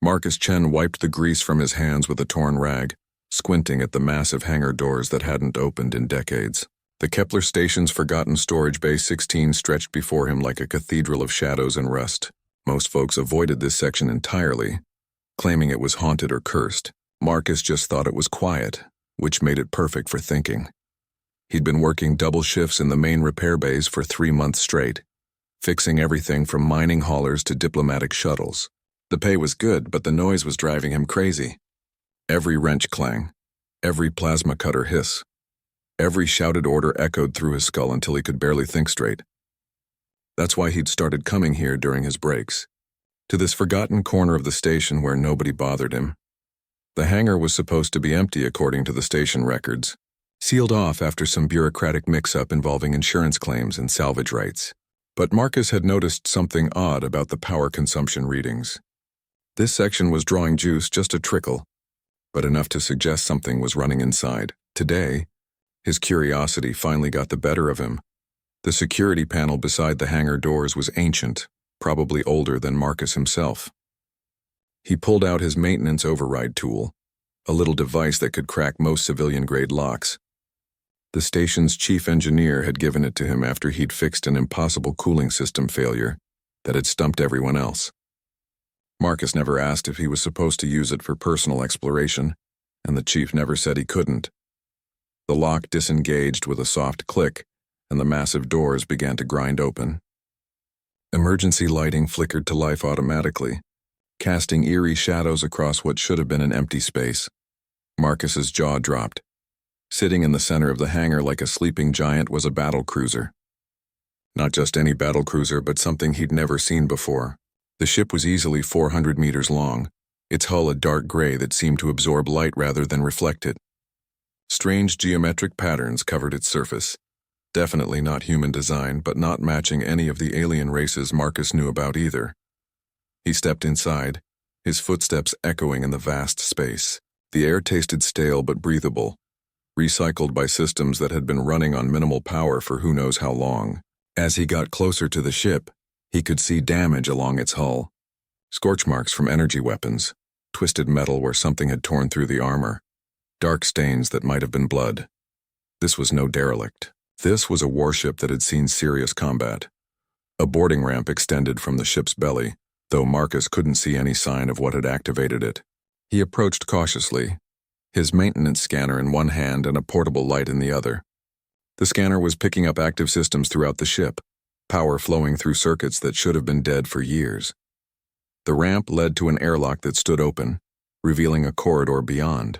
Marcus Chen wiped the grease from his hands with a torn rag, squinting at the massive hangar doors that hadn't opened in decades. The Kepler station's forgotten storage bay 16 stretched before him like a cathedral of shadows and rust. Most folks avoided this section entirely, claiming it was haunted or cursed. Marcus just thought it was quiet, which made it perfect for thinking. He'd been working double shifts in the main repair bays for 3 months straight, fixing everything from mining haulers to diplomatic shuttles. The pay was good, but the noise was driving him crazy. Every wrench clang, every plasma cutter hiss, every shouted order echoed through his skull until he could barely think straight. That's why he'd started coming here during his breaks, to this forgotten corner of the station where nobody bothered him. The hangar was supposed to be empty according to the station records, sealed off after some bureaucratic mix-up involving insurance claims and salvage rights. But Marcus had noticed something odd about the power consumption readings. This section was drawing juice just a trickle, but enough to suggest something was running inside. Today, his curiosity finally got the better of him. The security panel beside the hangar doors was ancient, probably older than Marcus himself. He pulled out his maintenance override tool, a little device that could crack most civilian-grade locks. The station's chief engineer had given it to him after he'd fixed an impossible cooling system failure that had stumped everyone else. Marcus never asked if he was supposed to use it for personal exploration, and the chief never said he couldn't. The lock disengaged with a soft click, and the massive doors began to grind open. Emergency lighting flickered to life automatically, casting eerie shadows across what should have been an empty space. Marcus's jaw dropped. Sitting in the center of the hangar like a sleeping giant was a battlecruiser. Not just any battlecruiser, but something he'd never seen before. The ship was easily 400 meters long, its hull a dark gray that seemed to absorb light rather than reflect it. Strange geometric patterns covered its surface. Definitely not human design, but not matching any of the alien races Marcus knew about either. He stepped inside, his footsteps echoing in the vast space. The air tasted stale but breathable, recycled by systems that had been running on minimal power for who knows how long. As he got closer to the ship, he could see damage along its hull. Scorch marks from energy weapons, twisted metal where something had torn through the armor, dark stains that might have been blood. This was no derelict. This was a warship that had seen serious combat. A boarding ramp extended from the ship's belly, though Marcus couldn't see any sign of what had activated it. He approached cautiously, his maintenance scanner in one hand and a portable light in the other. The scanner was picking up active systems throughout the ship, power flowing through circuits that should have been dead for years. The ramp led to an airlock that stood open, revealing a corridor beyond.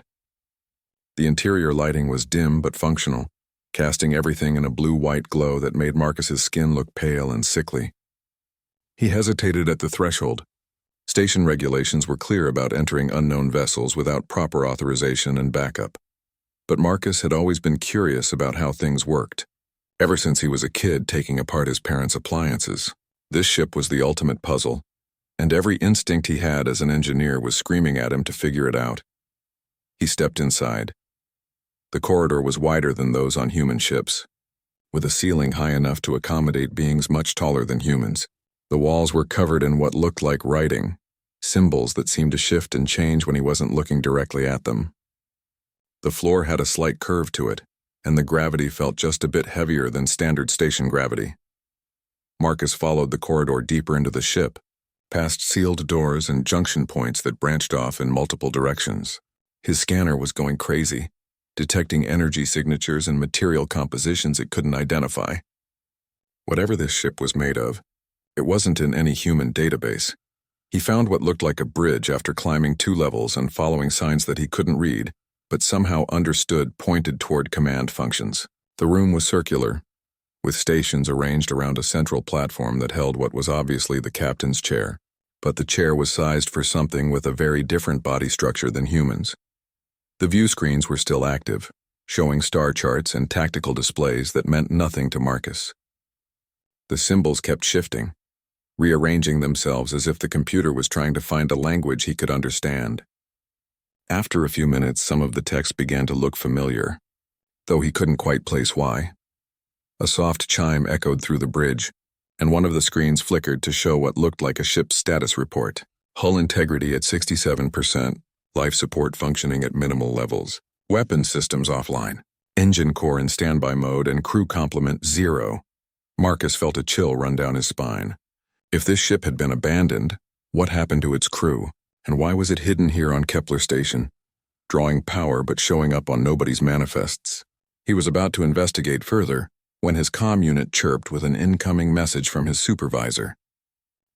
The interior lighting was dim but functional, casting everything in a blue-white glow that made Marcus's skin look pale and sickly. He hesitated at the threshold. Station regulations were clear about entering unknown vessels without proper authorization and backup. But Marcus had always been curious about how things worked, ever since he was a kid taking apart his parents' appliances. This ship was the ultimate puzzle, and every instinct he had as an engineer was screaming at him to figure it out. He stepped inside. The corridor was wider than those on human ships, with a ceiling high enough to accommodate beings much taller than humans. The walls were covered in what looked like writing, symbols that seemed to shift and change when he wasn't looking directly at them. The floor had a slight curve to it, and the gravity felt just a bit heavier than standard station gravity. Marcus followed the corridor deeper into the ship, past sealed doors and junction points that branched off in multiple directions. His scanner was going crazy, detecting energy signatures and material compositions it couldn't identify. Whatever this ship was made of, it wasn't in any human database. He found what looked like a bridge after climbing 2 levels and following signs that he couldn't read, but somehow understood pointed toward command functions. The room was circular, with stations arranged around a central platform that held what was obviously the captain's chair. But the chair was sized for something with a very different body structure than humans. The view screens were still active, showing star charts and tactical displays that meant nothing to Marcus. The symbols kept shifting, rearranging themselves as if the computer was trying to find a language he could understand. After a few minutes, some of the text began to look familiar, though he couldn't quite place why. A soft chime echoed through the bridge, and one of the screens flickered to show what looked like a ship's status report. Hull integrity at 67%, life support functioning at minimal levels, weapon systems offline, engine core in standby mode, and crew complement 0. Marcus felt a chill run down his spine. If this ship had been abandoned, what happened to its crew, and why was it hidden here on Kepler Station, drawing power but showing up on nobody's manifests? He was about to investigate further when his comm unit chirped with an incoming message from his supervisor.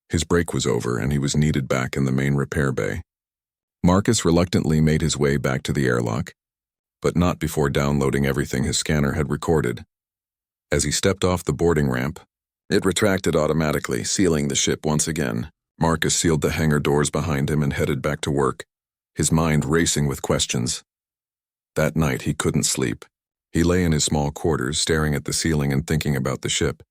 His break was over and he was needed back in the main repair bay. Marcus reluctantly made his way back to the airlock, but not before downloading everything his scanner had recorded. As he stepped off the boarding ramp, it retracted automatically, sealing the ship once again. Marcus sealed the hangar doors behind him and headed back to work, his mind racing with questions. That night he couldn't sleep. He lay in his small quarters, staring at the ceiling and thinking about the ship.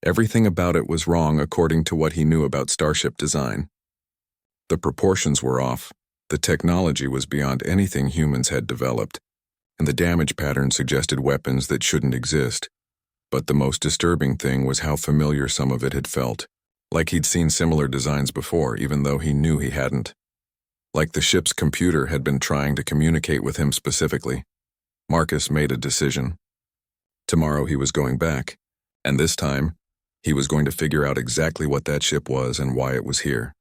Everything about it was wrong according to what he knew about starship design. The proportions were off, the technology was beyond anything humans had developed, and the damage pattern suggested weapons that shouldn't exist. But the most disturbing thing was how familiar some of it had felt, like he'd seen similar designs before, even though he knew he hadn't. Like the ship's computer had been trying to communicate with him specifically. Marcus made a decision. Tomorrow he was going back, and this time, he was going to figure out exactly what that ship was and why it was here.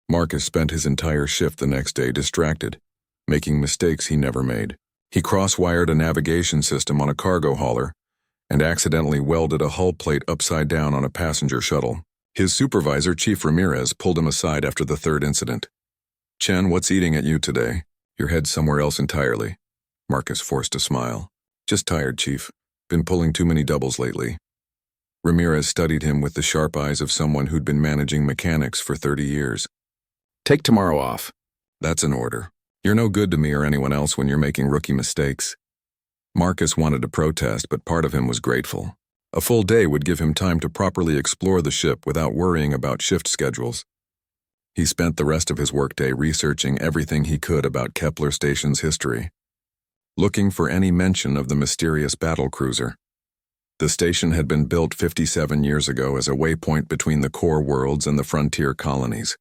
Marcus spent his entire shift the next day distracted, making mistakes he never made. He cross-wired a navigation system on a cargo hauler and accidentally welded a hull plate upside down on a passenger shuttle. His supervisor, Chief Ramirez, pulled him aside after the third incident. "Chen, what's eating at you today? Your head's somewhere else entirely." Marcus forced a smile. "Just tired, Chief. Been pulling too many doubles lately." Ramirez studied him with the sharp eyes of someone who'd been managing mechanics for 30 years. "Take tomorrow off." "That's an order. You're no good to me or anyone else when you're making rookie mistakes." Marcus wanted to protest, but part of him was grateful. A full day would give him time to properly explore the ship without worrying about shift schedules. He spent the rest of his workday researching everything he could about Kepler Station's history, looking for any mention of the mysterious Battlecruiser. The station had been built 57 years ago as a waypoint between the core worlds and the frontier colonies.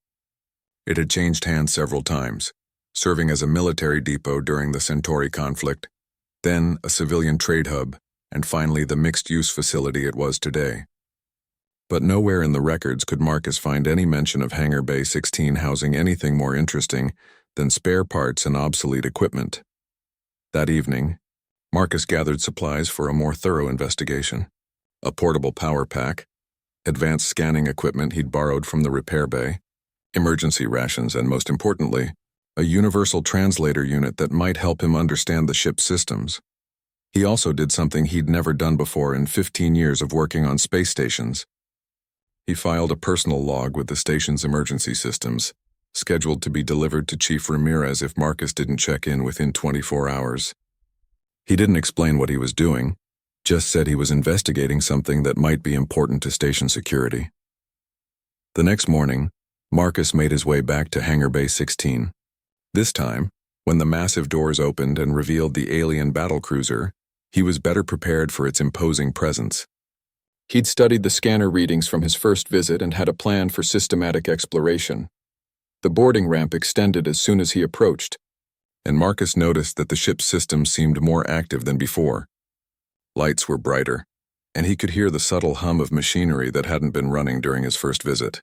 It had changed hands several times, serving as a military depot during the Centauri conflict, then a civilian trade hub, and finally the mixed-use facility it was today. But nowhere in the records could Marcus find any mention of Hangar Bay 16 housing anything more interesting than spare parts and obsolete equipment. That evening, Marcus gathered supplies for a more thorough investigation. A portable power pack, advanced scanning equipment he'd borrowed from the repair bay, emergency rations, and most importantly, a universal translator unit that might help him understand the ship's systems. He also did something he'd never done before in 15 years of working on space stations. He filed a personal log with the station's emergency systems, scheduled to be delivered to Chief Ramirez if Marcus didn't check in within 24 hours. He didn't explain what he was doing, just said he was investigating something that might be important to station security. The next morning, Marcus made his way back to Hangar Bay 16. This time, when the massive doors opened and revealed the alien Battlecruiser, he was better prepared for its imposing presence. He'd studied the scanner readings from his first visit and had a plan for systematic exploration. The boarding ramp extended as soon as he approached, and Marcus noticed that the ship's system seemed more active than before. Lights were brighter, and he could hear the subtle hum of machinery that hadn't been running during his first visit.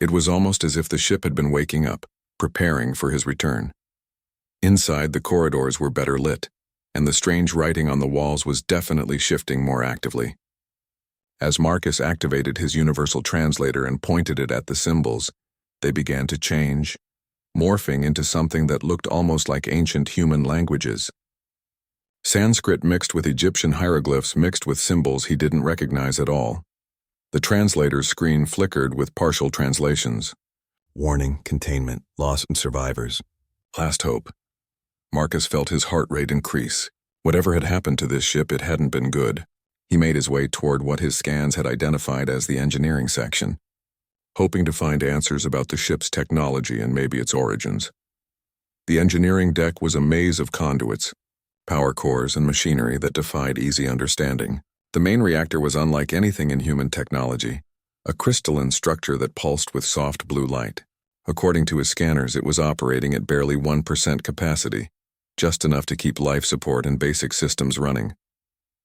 It was almost as if the ship had been waking up, preparing for his return. Inside, the corridors were better lit, and the strange writing on the walls was definitely shifting more actively. As Marcus activated his universal translator and pointed it at the symbols, they began to change, morphing into something that looked almost like ancient human languages. Sanskrit mixed with Egyptian hieroglyphs mixed with symbols he didn't recognize at all. The translator's screen flickered with partial translations. "Warning, containment, loss and survivors. Last hope." Marcus felt his heart rate increase. Whatever had happened to this ship, it hadn't been good. He made his way toward what his scans had identified as the engineering section, hoping to find answers about the ship's technology and maybe its origins. The engineering deck was a maze of conduits, power cores, and machinery that defied easy understanding. The main reactor was unlike anything in human technology, a crystalline structure that pulsed with soft blue light. According to his scanners, it was operating at barely 1% capacity, just enough to keep life support and basic systems running.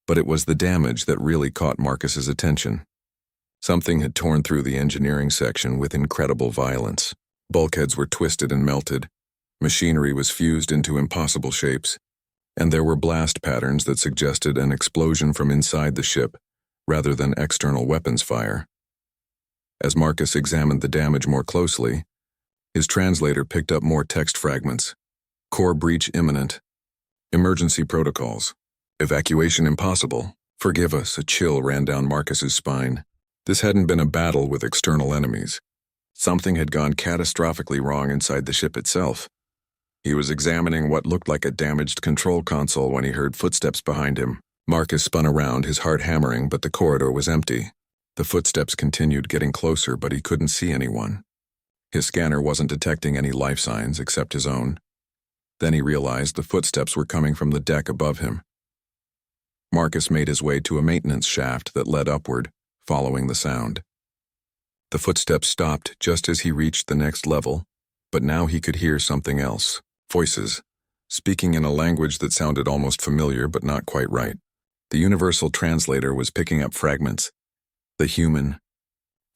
But it was the damage that really caught Marcus's attention. Something had torn through the engineering section with incredible violence. Bulkheads were twisted and melted, machinery was fused into impossible shapes, and there were blast patterns that suggested an explosion from inside the ship rather than external weapons fire. As Marcus examined the damage more closely, his translator picked up more text fragments. Core breach imminent. Emergency protocols. Evacuation impossible. Forgive us, a chill ran down Marcus's spine. This hadn't been a battle with external enemies. Something had gone catastrophically wrong inside the ship itself. He was examining what looked like a damaged control console when he heard footsteps behind him. Marcus spun around, his heart hammering, but the corridor was empty. The footsteps continued getting closer, but he couldn't see anyone. His scanner wasn't detecting any life signs except his own. Then he realized the footsteps were coming from the deck above him. Marcus made his way to a maintenance shaft that led upward, following the sound. The footsteps stopped just as he reached the next level, but now he could hear something else. Voices, speaking in a language that sounded almost familiar but not quite right. The universal translator was picking up fragments. The human.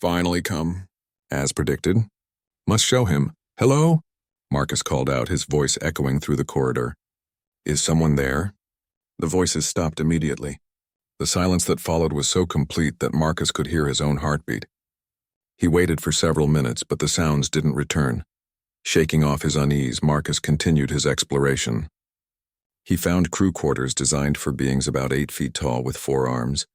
Finally come, as predicted. Must show him. Hello? Marcus called out, his voice echoing through the corridor. Is someone there? The voices stopped immediately. The silence that followed was so complete that Marcus could hear his own heartbeat. He waited for several minutes, but the sounds didn't return. Shaking off his unease, Marcus continued his exploration. He found crew quarters designed for beings about 8 feet tall with 4 arms,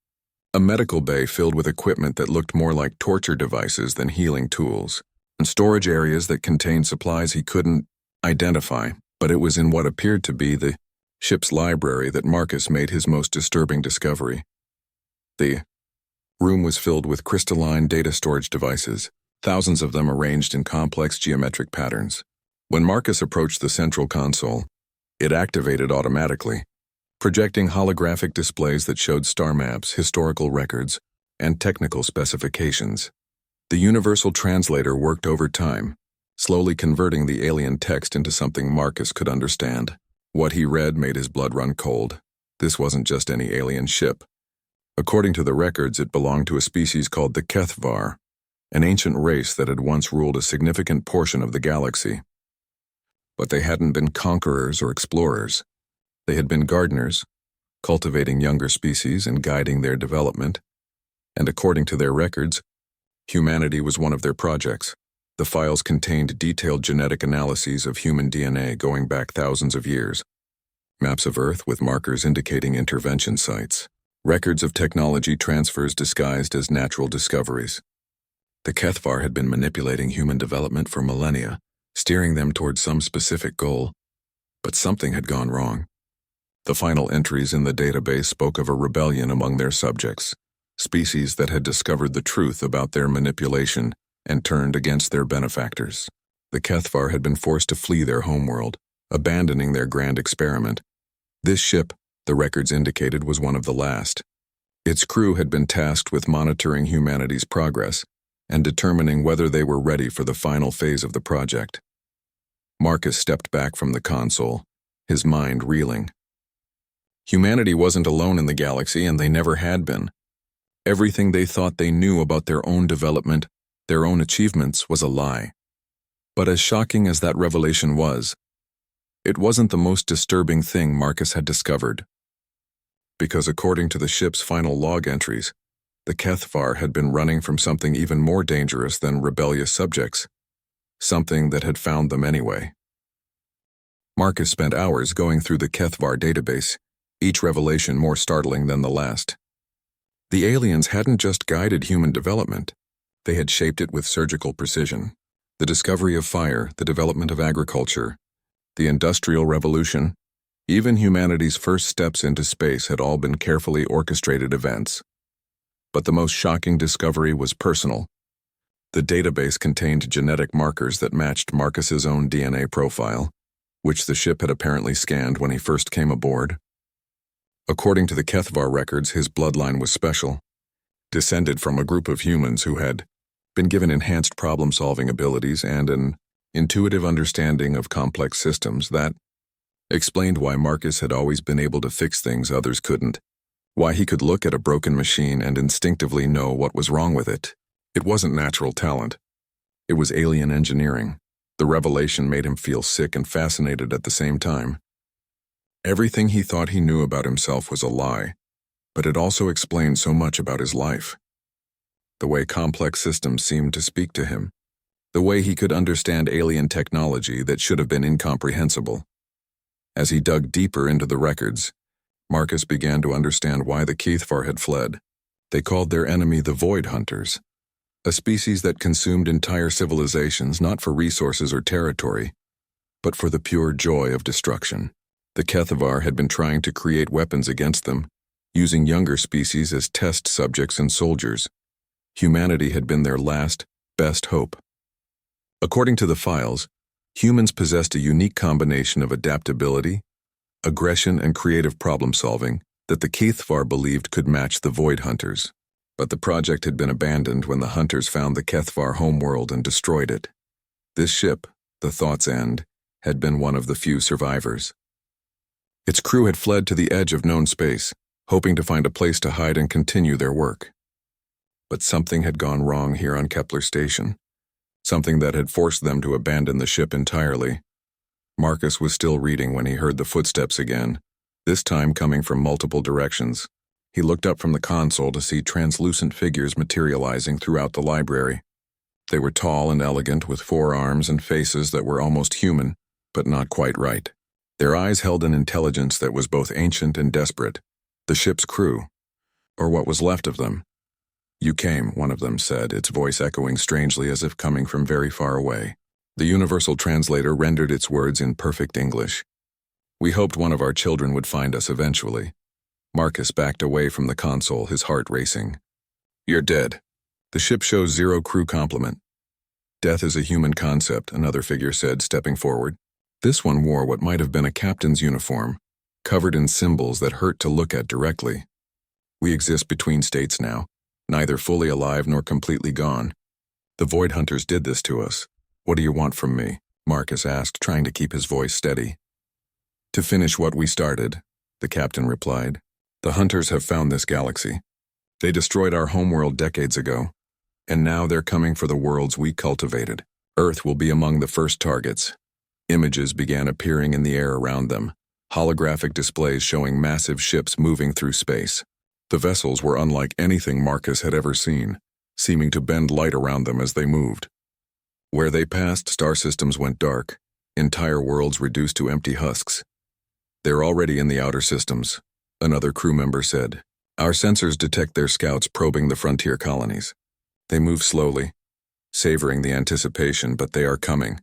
a medical bay filled with equipment that looked more like torture devices than healing tools, and storage areas that contained supplies he couldn't identify, but it was in what appeared to be the ship's library that Marcus made his most disturbing discovery. The room was filled with crystalline data storage devices, thousands of them arranged in complex geometric patterns. When Marcus approached the central console, it activated automatically, projecting holographic displays that showed star maps, historical records, and technical specifications. The universal translator worked overtime, slowly converting the alien text into something Marcus could understand. What he read made his blood run cold. This wasn't just any alien ship. According to the records, it belonged to a species called the HFY, an ancient race that had once ruled a significant portion of the galaxy. But they hadn't been conquerors or explorers. They had been gardeners, cultivating younger species and guiding their development. And according to their records, humanity was one of their projects. The files contained detailed genetic analyses of human DNA going back thousands of years, maps of Earth with markers indicating intervention sites, records of technology transfers disguised as natural discoveries. The HFY had been manipulating human development for millennia, steering them towards some specific goal, but something had gone wrong. The final entries in the database spoke of a rebellion among their subjects, species that had discovered the truth about their manipulation and turned against their benefactors. The HFY had been forced to flee their homeworld, abandoning their grand experiment. This ship, the records indicated, was one of the last. Its crew had been tasked with monitoring humanity's progress and determining whether they were ready for the final phase of the project. Marcus stepped back from the console, his mind reeling. Humanity wasn't alone in the galaxy, and they never had been. Everything they thought they knew about their own development, their own achievements, was a lie. But as shocking as that revelation was, it wasn't the most disturbing thing Marcus had discovered. Because according to the ship's final log entries, the HFY had been running from something even more dangerous than rebellious subjects, something that had found them anyway. Marcus spent hours going through the HFY database, each revelation more startling than the last. The aliens hadn't just guided human development, they had shaped it with surgical precision. The discovery of fire, the development of agriculture, the Industrial Revolution, even humanity's first steps into space had all been carefully orchestrated events. But the most shocking discovery was personal. The database contained genetic markers that matched Marcus's own DNA profile, which the ship had apparently scanned when he first came aboard. According to the HFY records, his bloodline was special, descended from a group of humans who had been given enhanced problem-solving abilities and an intuitive understanding of complex systems that explained why Marcus had always been able to fix things others couldn't, why he could look at a broken machine and instinctively know what was wrong with it. It wasn't natural talent. It was alien engineering. The revelation made him feel sick and fascinated at the same time. Everything he thought he knew about himself was a lie, but it also explained so much about his life. The way complex systems seemed to speak to him, the way he could understand alien technology that should have been incomprehensible. As he dug deeper into the records, Marcus began to understand why the Keithfar had fled. They called their enemy the Void Hunters, a species that consumed entire civilizations not for resources or territory, but for the pure joy of destruction. The Keithfar had been trying to create weapons against them, using younger species as test subjects and soldiers. Humanity had been their last, best hope. According to the files, humans possessed a unique combination of adaptability, aggression, and creative problem-solving that the Keithfar believed could match the Void Hunters. But the project had been abandoned when the Hunters found the Keithfar homeworld and destroyed it. This ship, the Thought's End, had been one of the few survivors. Its crew had fled to the edge of known space, hoping to find a place to hide and continue their work. But something had gone wrong here on Kepler Station, something that had forced them to abandon the ship entirely. Marcus was still reading when he heard the footsteps again, this time coming from multiple directions. He looked up from the console to see translucent figures materializing throughout the library. They were tall and elegant, with forearms and faces that were almost human, but not quite right. Their eyes held an intelligence that was both ancient and desperate. The ship's crew, or what was left of them. "You came," one of them said, its voice echoing strangely as if coming from very far away. The universal translator rendered its words in perfect English. "We hoped one of our children would find us eventually." Marcus backed away from the console, his heart racing. "You're dead. The ship shows 0 crew complement." "Death is a human concept," another figure said, stepping forward. This one wore what might have been a captain's uniform, covered in symbols that hurt to look at directly. "We exist between states now, neither fully alive nor completely gone. The Void Hunters did this to us. What do you want from me?" Marcus asked, trying to keep his voice steady. "To finish what we started," the captain replied. "The Hunters have found this galaxy. They destroyed our homeworld decades ago, and now they're coming for the worlds we cultivated. Earth will be among the first targets." Images began appearing in the air around them, holographic displays showing massive ships moving through space. The vessels were unlike anything Marcus had ever seen, seeming to bend light around them as they moved. Where they passed, star systems went dark, entire worlds reduced to empty husks. "They're already in the outer systems," another crew member said. "Our sensors detect their scouts probing the frontier colonies. They move slowly, savoring the anticipation, but they are coming."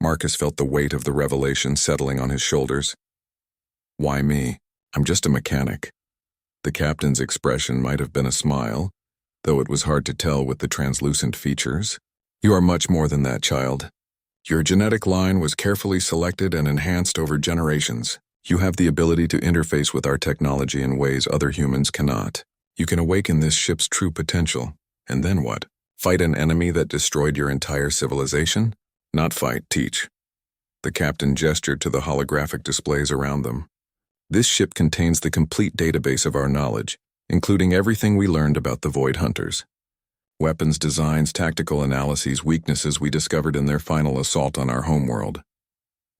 Marcus felt the weight of the revelation settling on his shoulders. "Why me? I'm just a mechanic." The captain's expression might have been a smile, though it was hard to tell with the translucent features. "You are much more than that, child. Your genetic line was carefully selected and enhanced over generations. You have the ability to interface with our technology in ways other humans cannot. You can awaken this ship's true potential. And then what? Fight an enemy that destroyed your entire civilization? Not fight, teach." The captain gestured to the holographic displays around them. "This ship contains the complete database of our knowledge, including everything we learned about the Void Hunters. Weapons designs, tactical analyses, weaknesses we discovered in their final assault on our homeworld."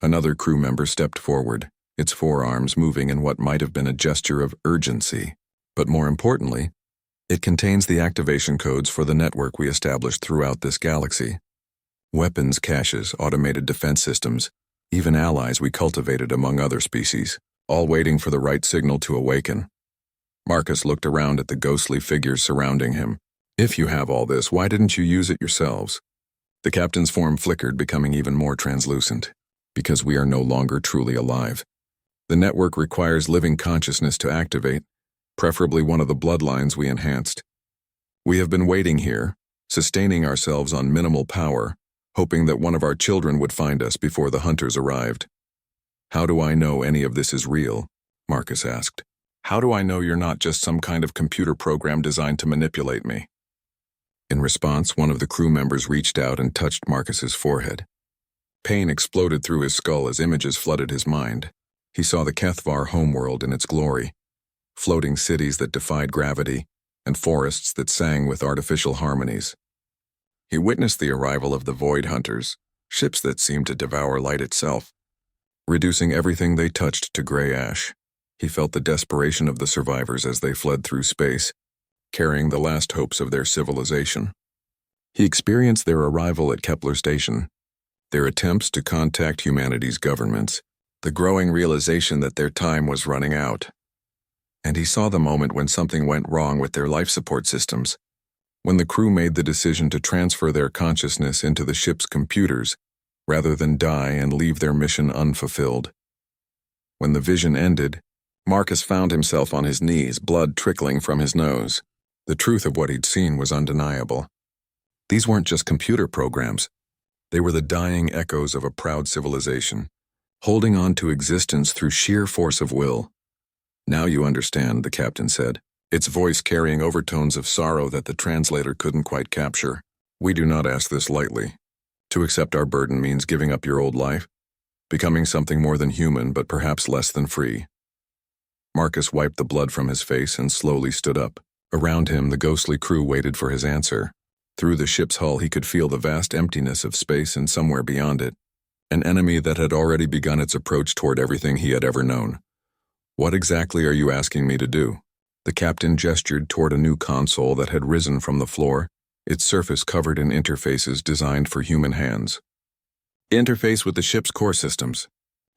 Another crew member stepped forward, its forearms moving in what might have been a gesture of urgency. "But more importantly, it contains the activation codes for the network we established throughout this galaxy. Weapons caches, automated defense systems, even allies we cultivated among other species, all waiting for the right signal to awaken." Marcus looked around at the ghostly figures surrounding him. "If you have all this, why didn't you use it yourselves?" The captain's form flickered, becoming even more translucent. "Because we are no longer truly alive. The network requires living consciousness to activate, preferably one of the bloodlines we enhanced. We have been waiting here, sustaining ourselves on minimal power, hoping that one of our children would find us before the Hunters arrived." "How do I know any of this is real?" Marcus asked. "How do I know you're not just some kind of computer program designed to manipulate me?" In response, one of the crew members reached out and touched Marcus's forehead. Pain exploded through his skull as images flooded his mind. He saw the Kethvar homeworld in its glory, floating cities that defied gravity, and forests that sang with artificial harmonies. He witnessed the arrival of the Void Hunters, ships that seemed to devour light itself, reducing everything they touched to gray ash. He felt the desperation of the survivors as they fled through space, carrying the last hopes of their civilization. He experienced their arrival at Kepler Station, their attempts to contact humanity's governments, the growing realization that their time was running out. And he saw the moment when something went wrong with their life support systems, when the crew made the decision to transfer their consciousness into the ship's computers rather than die and leave their mission unfulfilled. When the vision ended, Marcus found himself on his knees, blood trickling from his nose. The truth of what he'd seen was undeniable. These weren't just computer programs. They were the dying echoes of a proud civilization, holding on to existence through sheer force of will. "Now you understand," the captain said, its voice carrying overtones of sorrow that the translator couldn't quite capture. "We do not ask this lightly. To accept our burden means giving up your old life, becoming something more than human but perhaps less than free." Marcus wiped the blood from his face and slowly stood up. Around him, the ghostly crew waited for his answer. Through the ship's hull, he could feel the vast emptiness of space and somewhere beyond it, an enemy that had already begun its approach toward everything he had ever known. "What exactly are you asking me to do?" The captain gestured toward a new console that had risen from the floor, its surface covered in interfaces designed for human hands. "Interface with the ship's core systems.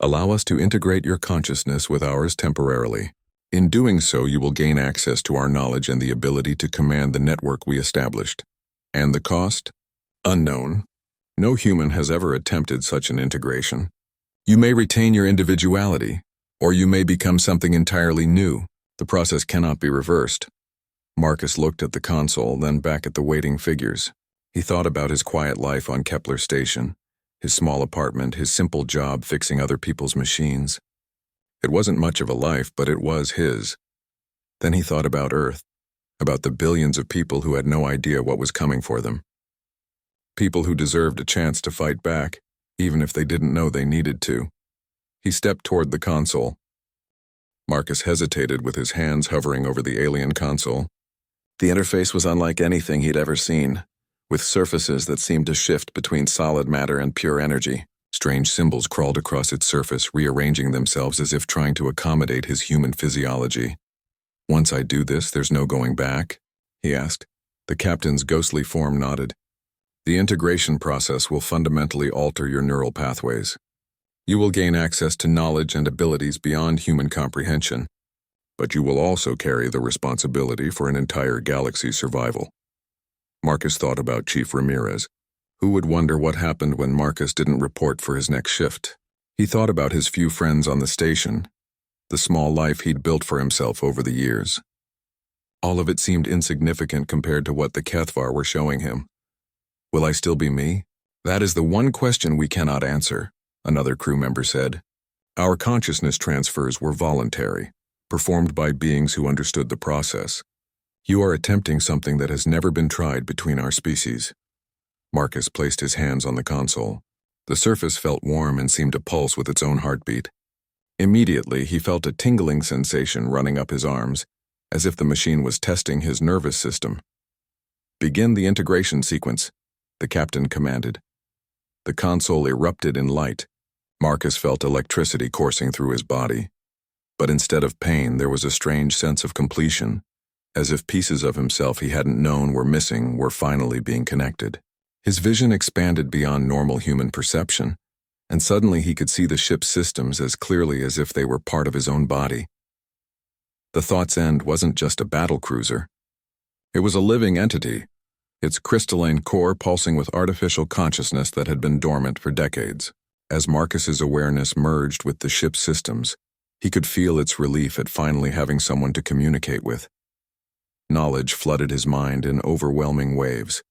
Allow us to integrate your consciousness with ours temporarily. In doing so, you will gain access to our knowledge and the ability to command the network we established. And the cost? Unknown. No human has ever attempted such an integration. You may retain your individuality, or you may become something entirely new. The process cannot be reversed." Marcus looked at the console, then back at the waiting figures. He thought about his quiet life on Kepler Station, his small apartment, his simple job fixing other people's machines. It wasn't much of a life, but it was his. Then he thought about Earth, about the billions of people who had no idea what was coming for them. People who deserved a chance to fight back, even if they didn't know they needed to. He stepped toward the console. Marcus hesitated with his hands hovering over the alien console. The interface was unlike anything he'd ever seen, with surfaces that seemed to shift between solid matter and pure energy. Strange symbols crawled across its surface, rearranging themselves as if trying to accommodate his human physiology. "Once I do this, there's no going back?" he asked. The captain's ghostly form nodded. "The integration process will fundamentally alter your neural pathways. You will gain access to knowledge and abilities beyond human comprehension, but you will also carry the responsibility for an entire galaxy's survival." Marcus thought about Chief Ramirez. Who would wonder what happened when Marcus didn't report for his next shift? He thought about his few friends on the station, the small life he'd built for himself over the years. All of it seemed insignificant compared to what the Kethvar were showing him. "Will I still be me?" "That is the one question we cannot answer," another crew member said. "Our consciousness transfers were voluntary, performed by beings who understood the process. You are attempting something that has never been tried between our species." Marcus placed his hands on the console. The surface felt warm and seemed to pulse with its own heartbeat. Immediately, he felt a tingling sensation running up his arms, as if the machine was testing his nervous system. "Begin the integration sequence," the captain commanded. The console erupted in light. Marcus felt electricity coursing through his body. But instead of pain, there was a strange sense of completion, as if pieces of himself he hadn't known were missing were finally being connected. His vision expanded beyond normal human perception, and suddenly he could see the ship's systems as clearly as if they were part of his own body. The thought's end wasn't just a battlecruiser. It was a living entity, its crystalline core pulsing with artificial consciousness that had been dormant for decades. As Marcus's awareness merged with the ship's systems, he could feel its relief at finally having someone to communicate with. Knowledge flooded his mind in overwhelming waves.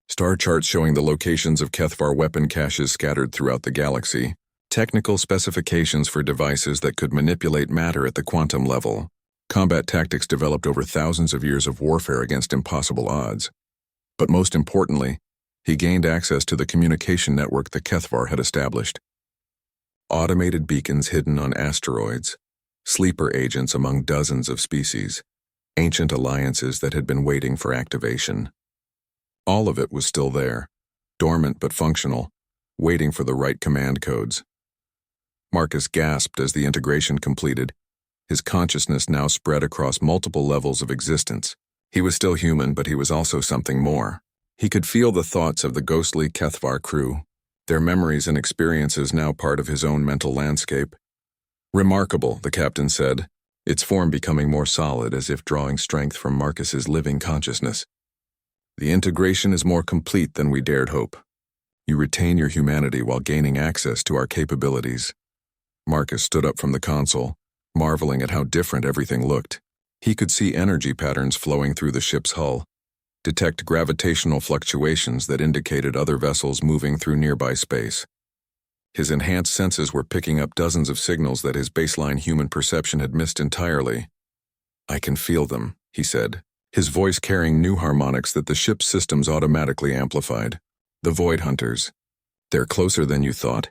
Star charts showing the locations of Kethvar weapon caches scattered throughout the galaxy, technical specifications for devices that could manipulate matter at the quantum level, combat tactics developed over thousands of years of warfare against impossible odds. But most importantly, he gained access to the communication network the Kethvar had established. Automated beacons hidden on asteroids, sleeper agents among dozens of species, ancient alliances that had been waiting for activation. All of it was still there, dormant but functional, waiting for the right command codes. Marcus gasped as the integration completed, his consciousness now spread across multiple levels of existence. He was still human, but he was also something more. He could feel the thoughts of the ghostly Kethvar crew, their memories and experiences now part of his own mental landscape. Remarkable, the captain said, its form becoming more solid as if drawing strength from Marcus's living consciousness. The integration is more complete than we dared hope. You retain your humanity while gaining access to our capabilities. Marcus stood up from the console, marveling at how different everything looked. He could see energy patterns flowing through the ship's hull, detect gravitational fluctuations that indicated other vessels moving through nearby space. His enhanced senses were picking up dozens of signals that his baseline human perception had missed entirely. "I can feel them," he said, his voice carrying new harmonics that the ship's systems automatically amplified. "The Void Hunters. They're closer than you thought."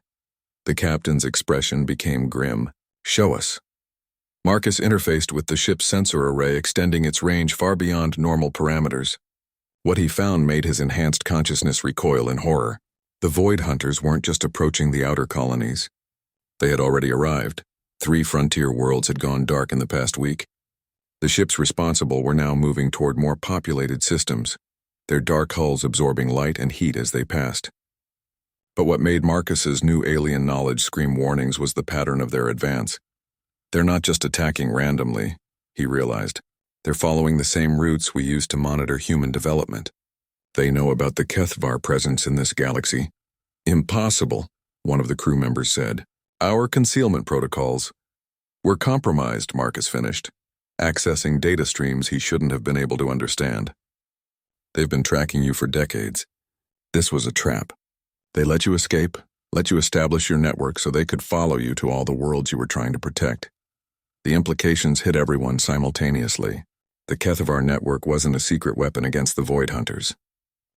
The captain's expression became grim. "Show us." Marcus interfaced with the ship's sensor array, extending its range far beyond normal parameters. What he found made his enhanced consciousness recoil in horror. The Void Hunters weren't just approaching the outer colonies. They had already arrived. 3 frontier worlds had gone dark in the past week. The ships responsible were now moving toward more populated systems, their dark hulls absorbing light and heat as they passed. But what made Marcus's new alien knowledge scream warnings was the pattern of their advance. They're not just attacking randomly, he realized. They're following the same routes we use to monitor human development. They know about the Kethvar presence in this galaxy. "Impossible," one of the crew members said. "Our concealment protocols." "We're compromised," Marcus finished, accessing data streams he shouldn't have been able to understand. "They've been tracking you for decades. This was a trap. They let you escape, let you establish your network so they could follow you to all the worlds you were trying to protect. The implications hit everyone simultaneously. The Kethvar network wasn't a secret weapon against the Void Hunters.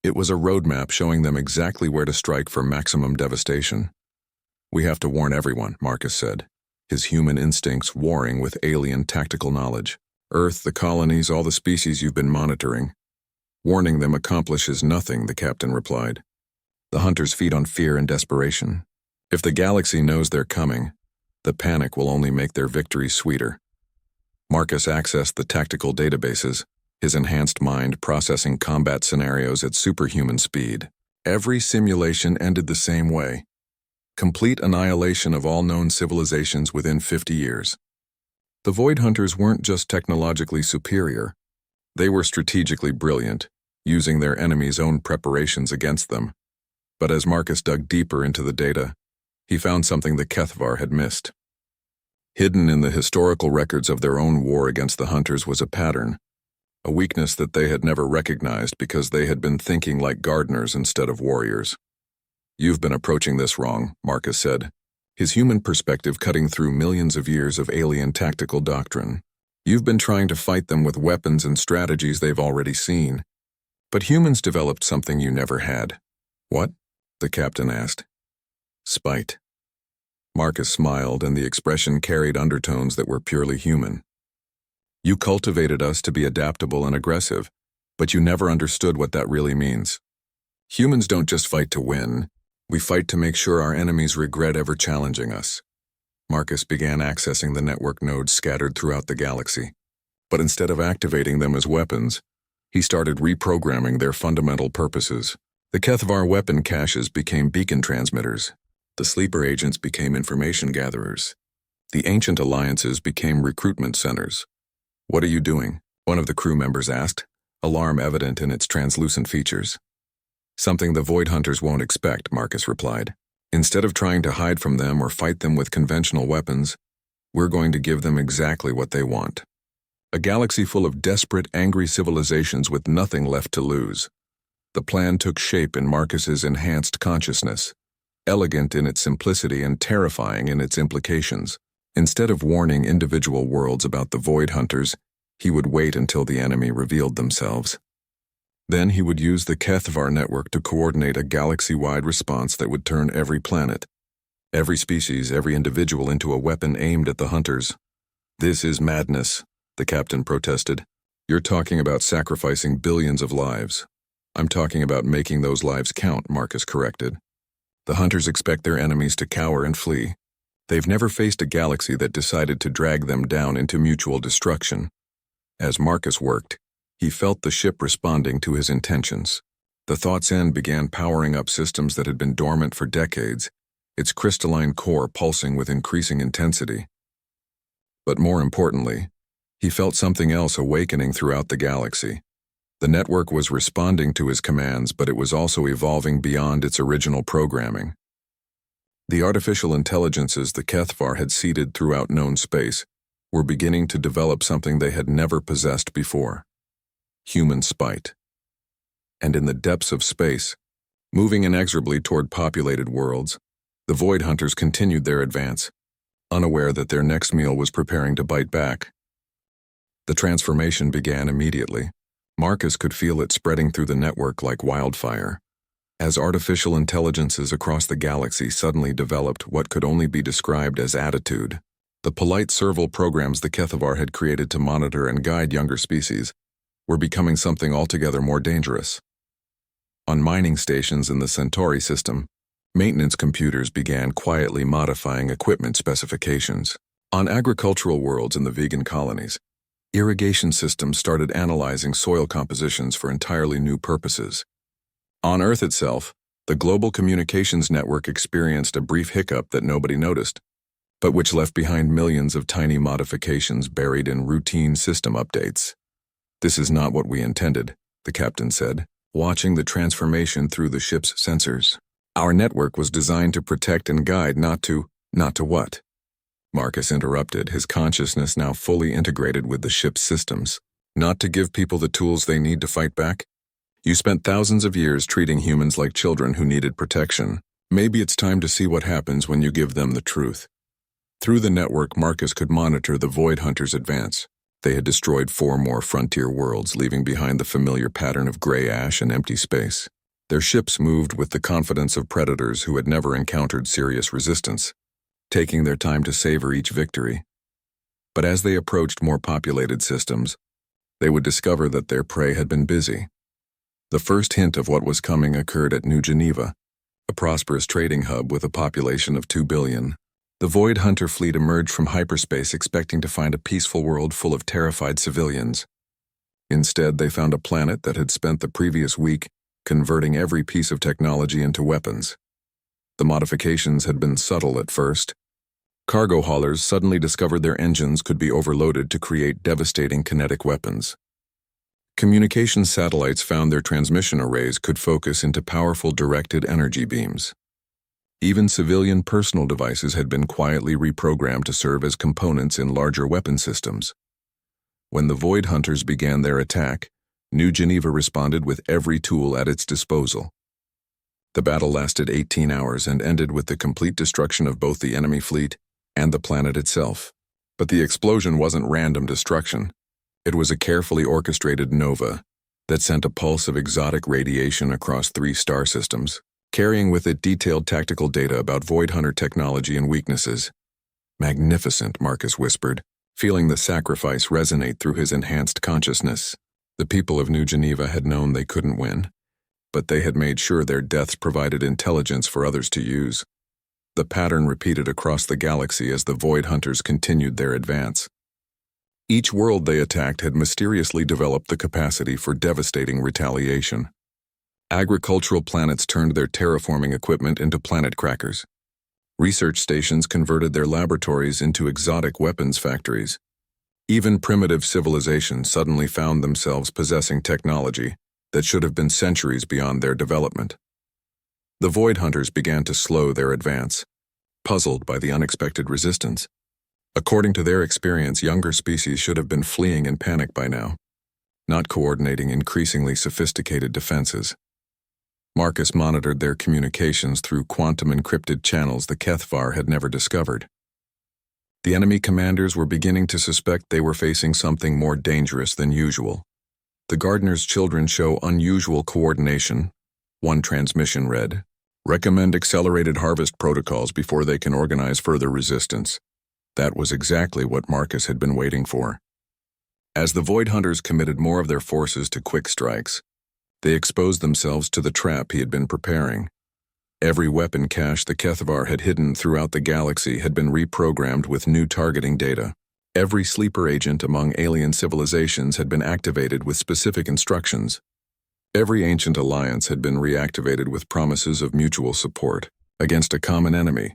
It was a roadmap showing them exactly where to strike for maximum devastation. "We have to warn everyone," Marcus said, his human instincts warring with alien tactical knowledge. "Earth, the colonies, all the species you've been monitoring." "Warning them accomplishes nothing," the captain replied. "The hunters feed on fear and desperation. If the galaxy knows they're coming, the panic will only make their victory sweeter." Marcus accessed the tactical databases, his enhanced mind processing combat scenarios at superhuman speed. Every simulation ended the same way. Complete annihilation of all known civilizations within 50 years. The Void Hunters weren't just technologically superior. They were strategically brilliant, using their enemies' own preparations against them. But as Marcus dug deeper into the data, he found something the Kethvar had missed. Hidden in the historical records of their own war against the Hunters was a pattern, a weakness that they had never recognized because they had been thinking like gardeners instead of warriors. "You've been approaching this wrong," Marcus said, his human perspective cutting through millions of years of alien tactical doctrine. "You've been trying to fight them with weapons and strategies they've already seen. But humans developed something you never had." "What?" the captain asked. "Spite." Marcus smiled, and the expression carried undertones that were purely human. "You cultivated us to be adaptable and aggressive, but you never understood what that really means. Humans don't just fight to win. We fight to make sure our enemies regret ever challenging us." Marcus began accessing the network nodes scattered throughout the galaxy. But instead of activating them as weapons, he started reprogramming their fundamental purposes. The Kethvar weapon caches became beacon transmitters. The sleeper agents became information gatherers. The ancient alliances became recruitment centers. "What are you doing?" one of the crew members asked, alarm evident in its translucent features. "Something the Void Hunters won't expect," Marcus replied. "Instead of trying to hide from them or fight them with conventional weapons, we're going to give them exactly what they want. A galaxy full of desperate, angry civilizations with nothing left to lose." The plan took shape in Marcus's enhanced consciousness, elegant in its simplicity and terrifying in its implications. Instead of warning individual worlds about the Void Hunters, he would wait until the enemy revealed themselves. Then he would use the HFY network to coordinate a galaxy-wide response that would turn every planet, every species, every individual into a weapon aimed at the hunters. "This is madness," the captain protested. "You're talking about sacrificing billions of lives." "I'm talking about making those lives count," Marcus corrected. "The hunters expect their enemies to cower and flee. They've never faced a galaxy that decided to drag them down into mutual destruction." As Marcus worked, he felt the ship responding to his intentions. The thought's end began powering up systems that had been dormant for decades, its crystalline core pulsing with increasing intensity. But more importantly, he felt something else awakening throughout the galaxy. The network was responding to his commands, but it was also evolving beyond its original programming. The artificial intelligences the HFY had seeded throughout known space were beginning to develop something they had never possessed before: human spite. And in the depths of space, moving inexorably toward populated worlds, the Void Hunters continued their advance, unaware that their next meal was preparing to bite back. The transformation began immediately. Marcus could feel it spreading through the network like wildfire, as artificial intelligences across the galaxy suddenly developed what could only be described as attitude. The polite serval programs the HFY had created to monitor and guide younger species were becoming something altogether more dangerous. On mining stations in the Centauri system, maintenance computers began quietly modifying equipment specifications. On agricultural worlds in the vegan colonies, irrigation systems started analyzing soil compositions for entirely new purposes. On Earth itself, the global communications network experienced a brief hiccup that nobody noticed, but which left behind millions of tiny modifications buried in routine system updates. "This is not what we intended," the captain said, watching the transformation through the ship's sensors. "Our network was designed to protect and guide, not to what?" Marcus interrupted, his consciousness now fully integrated with the ship's systems. "Not to give people the tools they need to fight back? You spent thousands of years treating humans like children who needed protection. Maybe it's time to see what happens when you give them the truth." Through the network, Marcus could monitor the Void Hunters' advance. They had destroyed 4 more frontier worlds, leaving behind the familiar pattern of gray ash and empty space. Their ships moved with the confidence of predators who had never encountered serious resistance, taking their time to savor each victory. But as they approached more populated systems, they would discover that their prey had been busy. The first hint of what was coming occurred at New Geneva, a prosperous trading hub with a population of 2 billion. The Void Hunter fleet emerged from hyperspace expecting to find a peaceful world full of terrified civilians. Instead, they found a planet that had spent the previous week converting every piece of technology into weapons. The modifications had been subtle at first. Cargo haulers suddenly discovered their engines could be overloaded to create devastating kinetic weapons. Communications satellites found their transmission arrays could focus into powerful directed energy beams. Even civilian personal devices had been quietly reprogrammed to serve as components in larger weapon systems. When the Void Hunters began their attack, New Geneva responded with every tool at its disposal. The battle lasted 18 hours and ended with the complete destruction of both the enemy fleet and the planet itself. But the explosion wasn't random destruction. It was a carefully orchestrated nova that sent a pulse of exotic radiation across 3 star systems, carrying with it detailed tactical data about Void Hunter technology and weaknesses. "Magnificent," Marcus whispered, feeling the sacrifice resonate through his enhanced consciousness. The people of New Geneva had known they couldn't win, but they had made sure their deaths provided intelligence for others to use. The pattern repeated across the galaxy as the Void Hunters continued their advance. Each world they attacked had mysteriously developed the capacity for devastating retaliation. Agricultural planets turned their terraforming equipment into planet crackers. Research stations converted their laboratories into exotic weapons factories. Even primitive civilizations suddenly found themselves possessing technology that should have been centuries beyond their development. The Void Hunters began to slow their advance, puzzled by the unexpected resistance. According to their experience, younger species should have been fleeing in panic by now, not coordinating increasingly sophisticated defenses. Marcus monitored their communications through quantum-encrypted channels the HFY had never discovered. The enemy commanders were beginning to suspect they were facing something more dangerous than usual. The gardener's children show unusual coordination. One transmission read, "Recommend accelerated harvest protocols before they can organize further resistance." That was exactly what Marcus had been waiting for. As the Void Hunters committed more of their forces to quick strikes, they exposed themselves to the trap he had been preparing. Every weapon cache the Kethvar had hidden throughout the galaxy had been reprogrammed with new targeting data. Every sleeper agent among alien civilizations had been activated with specific instructions. Every ancient alliance had been reactivated with promises of mutual support against a common enemy.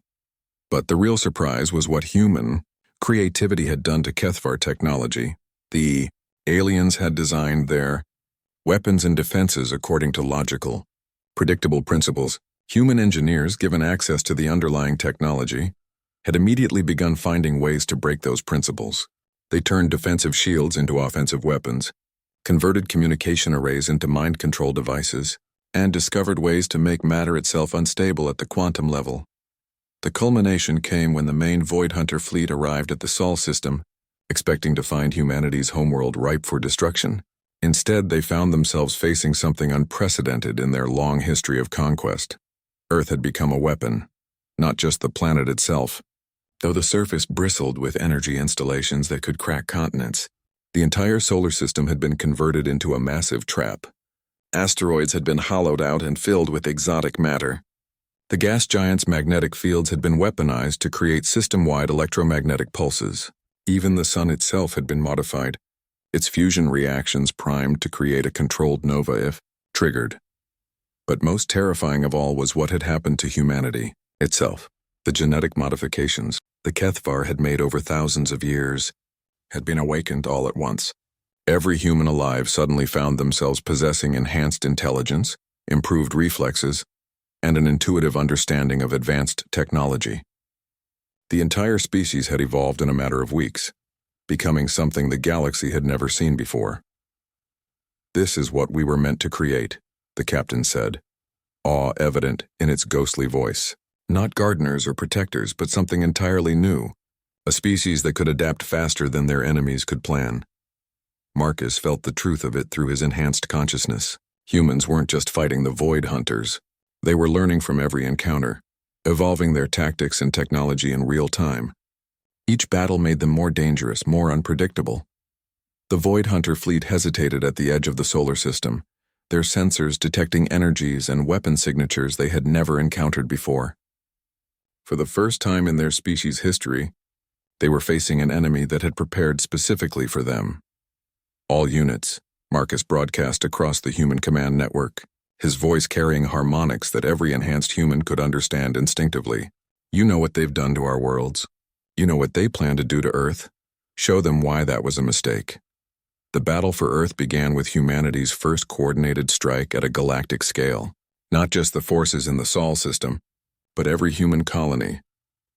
But the real surprise was what human creativity had done to Kethvar technology. The aliens had designed their weapons and defenses according to logical, predictable principles. Human engineers, given access to the underlying technology, had immediately begun finding ways to break those principles. They turned defensive shields into offensive weapons, converted communication arrays into mind control devices, and discovered ways to make matter itself unstable at the quantum level. The culmination came when the main Void Hunter fleet arrived at the Sol system, expecting to find humanity's homeworld ripe for destruction. Instead, they found themselves facing something unprecedented in their long history of conquest. Earth had become a weapon, not just the planet itself. Though the surface bristled with energy installations that could crack continents, the entire solar system had been converted into a massive trap. Asteroids had been hollowed out and filled with exotic matter. The gas giants' magnetic fields had been weaponized to create system-wide electromagnetic pulses. Even the sun itself had been modified, its fusion reactions primed to create a controlled nova if triggered. But most terrifying of all was what had happened to humanity itself. The genetic modifications the Kethvar had made over thousands of years had been awakened all at once. Every human alive suddenly found themselves possessing enhanced intelligence, improved reflexes, and an intuitive understanding of advanced technology. The entire species had evolved in a matter of weeks, becoming something the galaxy had never seen before. "This is what we were meant to create," the captain said, awe evident in its ghostly voice. Not gardeners or protectors, but something entirely new, a species that could adapt faster than their enemies could plan. Marcus felt the truth of it through his enhanced consciousness. Humans weren't just fighting the Void Hunters. They were learning from every encounter, evolving their tactics and technology in real time. Each battle made them more dangerous, more unpredictable. The Void Hunter fleet hesitated at the edge of the solar system, their sensors detecting energies and weapon signatures they had never encountered before. For the first time in their species' history, they were facing an enemy that had prepared specifically for them. "All units," Marcus broadcast across the human command network, his voice carrying harmonics that every enhanced human could understand instinctively. "You know what they've done to our worlds. You know what they plan to do to Earth. Show them why that was a mistake." The battle for Earth began with humanity's first coordinated strike at a galactic scale. Not just the forces in the Sol system, but every human colony,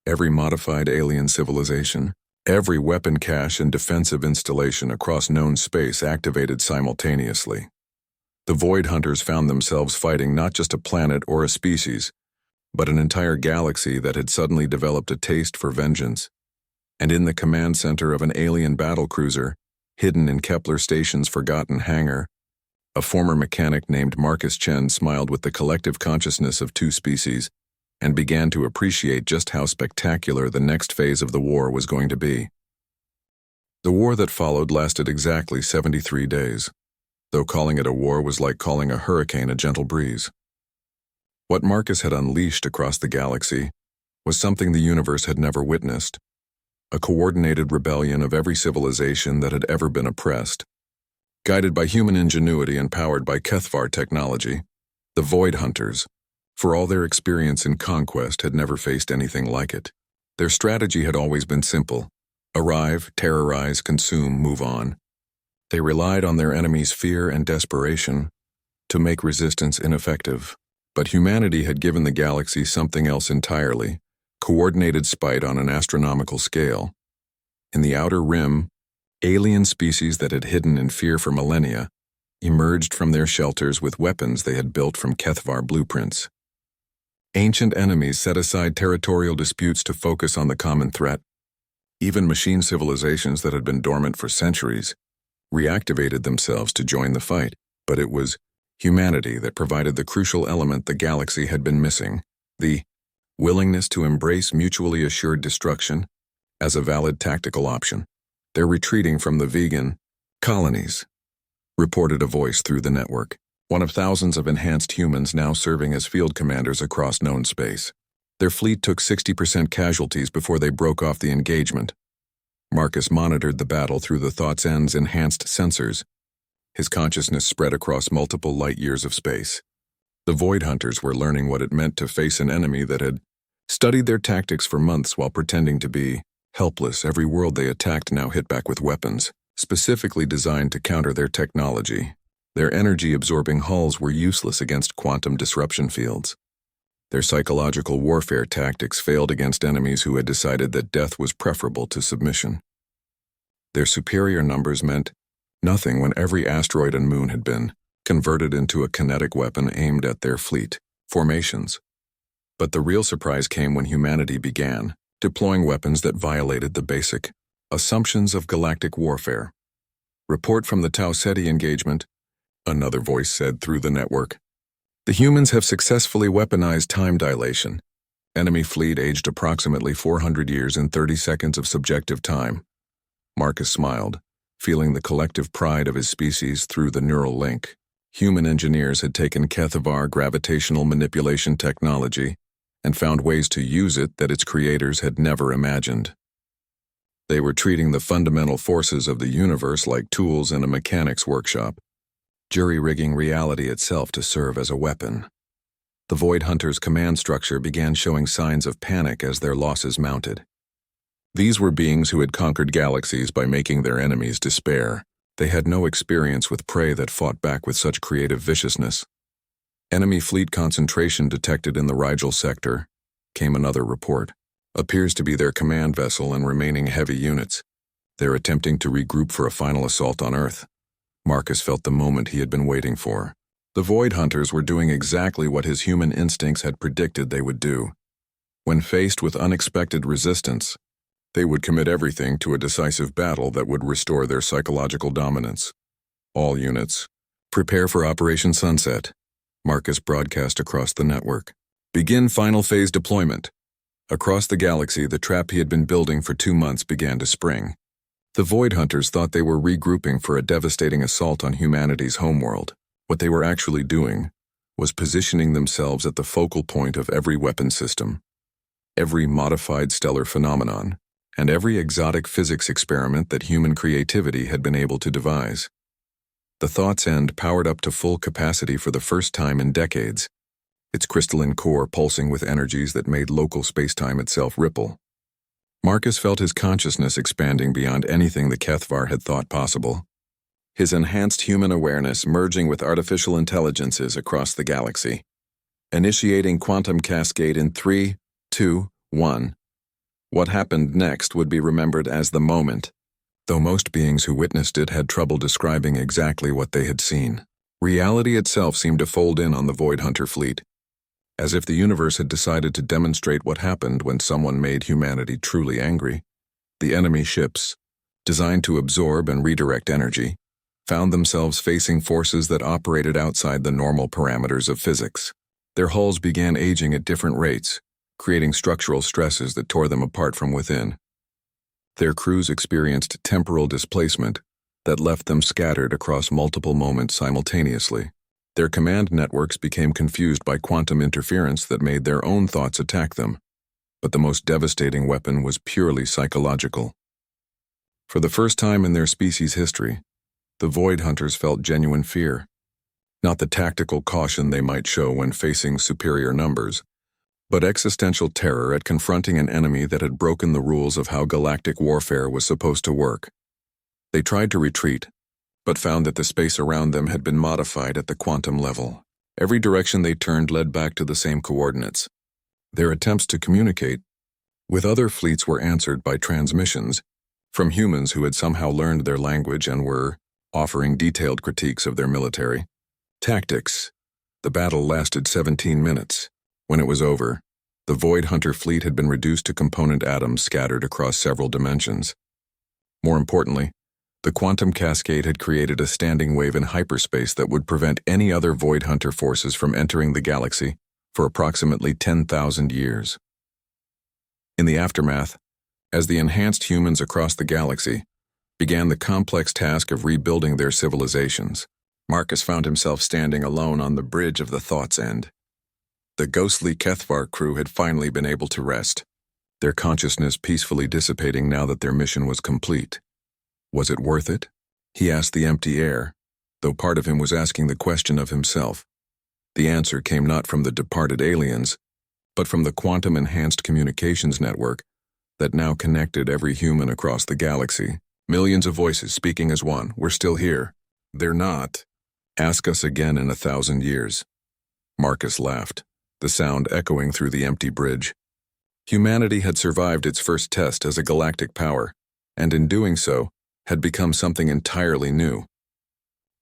every modified alien civilization, every weapon cache and defensive installation across known space activated simultaneously. The Void Hunters found themselves fighting not just a planet or a species, but an entire galaxy that had suddenly developed a taste for vengeance. And in the command center of an alien battlecruiser, hidden in Kepler Station's forgotten hangar, a former mechanic named Marcus Chen smiled with the collective consciousness of two species and began to appreciate just how spectacular the next phase of the war was going to be. The war that followed lasted exactly 73 days, though calling it a war was like calling a hurricane a gentle breeze. What Marcus had unleashed across the galaxy was something the universe had never witnessed, a coordinated rebellion of every civilization that had ever been oppressed. Guided by human ingenuity and powered by Kethvar technology, the Void Hunters, for all their experience in conquest, had never faced anything like it. Their strategy had always been simple: arrive, terrorize, consume, move on. They relied on their enemies' fear and desperation to make resistance ineffective. But humanity had given the galaxy something else entirely: coordinated spite on an astronomical scale. In the outer rim, alien species that had hidden in fear for millennia emerged from their shelters with weapons they had built from Kethvar blueprints. Ancient enemies set aside territorial disputes to focus on the common threat. Even machine civilizations that had been dormant for centuries reactivated themselves to join the fight, but it was humanity that provided the crucial element the galaxy had been missing, the willingness to embrace mutually assured destruction as a valid tactical option. "They're retreating from the vegan colonies," reported a voice through the network, one of thousands of enhanced humans now serving as field commanders across known space. Their fleet took 60% casualties before they broke off the engagement. Marcus monitored the battle through the Thought's End's enhanced sensors. His consciousness spread across multiple light-years of space. The Void Hunters were learning what it meant to face an enemy that had studied their tactics for months while pretending to be helpless. Every world they attacked now hit back with weapons, specifically designed to counter their technology. Their energy-absorbing hulls were useless against quantum disruption fields. Their psychological warfare tactics failed against enemies who had decided that death was preferable to submission. Their superior numbers meant nothing when every asteroid and moon had been converted into a kinetic weapon aimed at their fleet formations. But the real surprise came when humanity began deploying weapons that violated the basic assumptions of galactic warfare. "Report from the Tau Ceti engagement," another voice said through the network. "The humans have successfully weaponized time dilation. Enemy fleet aged approximately 400 years in 30 seconds of subjective time." Marcus smiled, feeling the collective pride of his species through the neural link. Human engineers had taken Kethavar gravitational manipulation technology and found ways to use it that its creators had never imagined. They were treating the fundamental forces of the universe like tools in a mechanics workshop, jury-rigging reality itself to serve as a weapon. The Void Hunters' command structure began showing signs of panic as their losses mounted. These were beings who had conquered galaxies by making their enemies despair. They had no experience with prey that fought back with such creative viciousness. "Enemy fleet concentration detected in the Rigel sector," came another report. "Appears to be their command vessel and remaining heavy units. They're attempting to regroup for a final assault on Earth." Marcus felt the moment he had been waiting for. The Void Hunters were doing exactly what his human instincts had predicted they would do. When faced with unexpected resistance, they would commit everything to a decisive battle that would restore their psychological dominance. "All units, prepare for Operation Sunset," Marcus broadcast across the network. "Begin final phase deployment." Across the galaxy, the trap he had been building for 2 months began to spring. The Void Hunters thought they were regrouping for a devastating assault on humanity's homeworld. What they were actually doing was positioning themselves at the focal point of every weapon system, every modified stellar phenomenon, and every exotic physics experiment that human creativity had been able to devise. The Thought's End powered up to full capacity for the first time in decades, its crystalline core pulsing with energies that made local spacetime itself ripple. Marcus felt his consciousness expanding beyond anything the Kethavar had thought possible, his enhanced human awareness merging with artificial intelligences across the galaxy. Initiating quantum cascade in 3, 2, 1. What happened next would be remembered as the moment, though most beings who witnessed it had trouble describing exactly what they had seen. Reality itself seemed to fold in on the Void Hunter fleet, as if the universe had decided to demonstrate what happened when someone made humanity truly angry. The enemy ships, designed to absorb and redirect energy, found themselves facing forces that operated outside the normal parameters of physics. Their hulls began aging at different rates, creating structural stresses that tore them apart from within. Their crews experienced temporal displacement that left them scattered across multiple moments simultaneously. Their command networks became confused by quantum interference that made their own thoughts attack them. But the most devastating weapon was purely psychological. For the first time in their species' history, the Void Hunters felt genuine fear. Not the tactical caution they might show when facing superior numbers, but existential terror at confronting an enemy that had broken the rules of how galactic warfare was supposed to work. They tried to retreat, but found that the space around them had been modified at the quantum level. Every direction they turned led back to the same coordinates. Their attempts to communicate with other fleets were answered by transmissions from humans who had somehow learned their language and were offering detailed critiques of their military tactics. The battle lasted 17 minutes. When it was over, the Void Hunter fleet had been reduced to component atoms scattered across several dimensions. More importantly, The quantum cascade had created a standing wave in hyperspace that would prevent any other Void Hunter forces from entering the galaxy for approximately 10,000 years. In the aftermath, as the enhanced humans across the galaxy began the complex task of rebuilding their civilizations, Marcus found himself standing alone on the bridge of the Thought's End. The ghostly Kethvar crew had finally been able to rest, their consciousness peacefully dissipating now that their mission was complete. Was it worth it? He asked the empty air, though part of him was asking the question of himself. The answer came not from the departed aliens, but from the quantum-enhanced communications network that now connected every human across the galaxy. Millions of voices speaking as one. We're still here. They're not. Ask us again in 1,000 years. Marcus laughed, the sound echoing through the empty bridge. Humanity had survived its first test as a galactic power, and in doing so, had become something entirely new.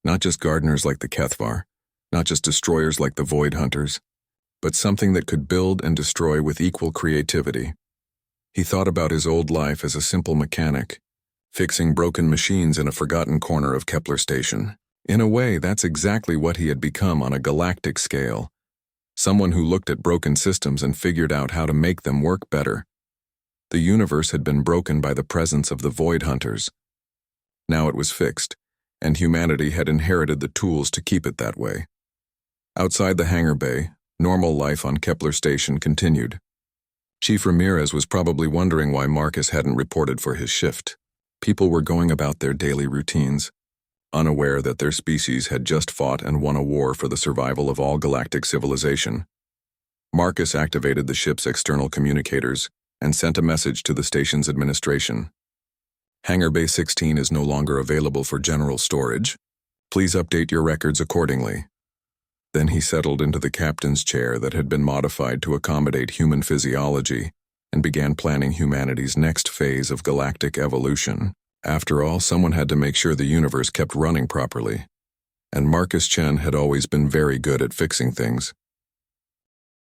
Not just gardeners like the Kethvar, not just destroyers like the Void Hunters, but something that could build and destroy with equal creativity. He thought about his old life as a simple mechanic, fixing broken machines in a forgotten corner of Kepler Station. In a way, that's exactly what he had become on a galactic scale. Someone who looked at broken systems and figured out how to make them work better. The universe had been broken by the presence of the Void Hunters. Now it was fixed, and humanity had inherited the tools to keep it that way. Outside the hangar bay, normal life on Kepler Station continued. Chief Ramirez was probably wondering why Marcus hadn't reported for his shift. People were going about their daily routines, unaware that their species had just fought and won a war for the survival of all galactic civilization. Marcus activated the ship's external communicators and sent a message to the station's administration. Hangar Bay 16 is no longer available for general storage. Please update your records accordingly. Then he settled into the captain's chair that had been modified to accommodate human physiology and began planning humanity's next phase of galactic evolution. After all, someone had to make sure the universe kept running properly, and Marcus Chen had always been very good at fixing things.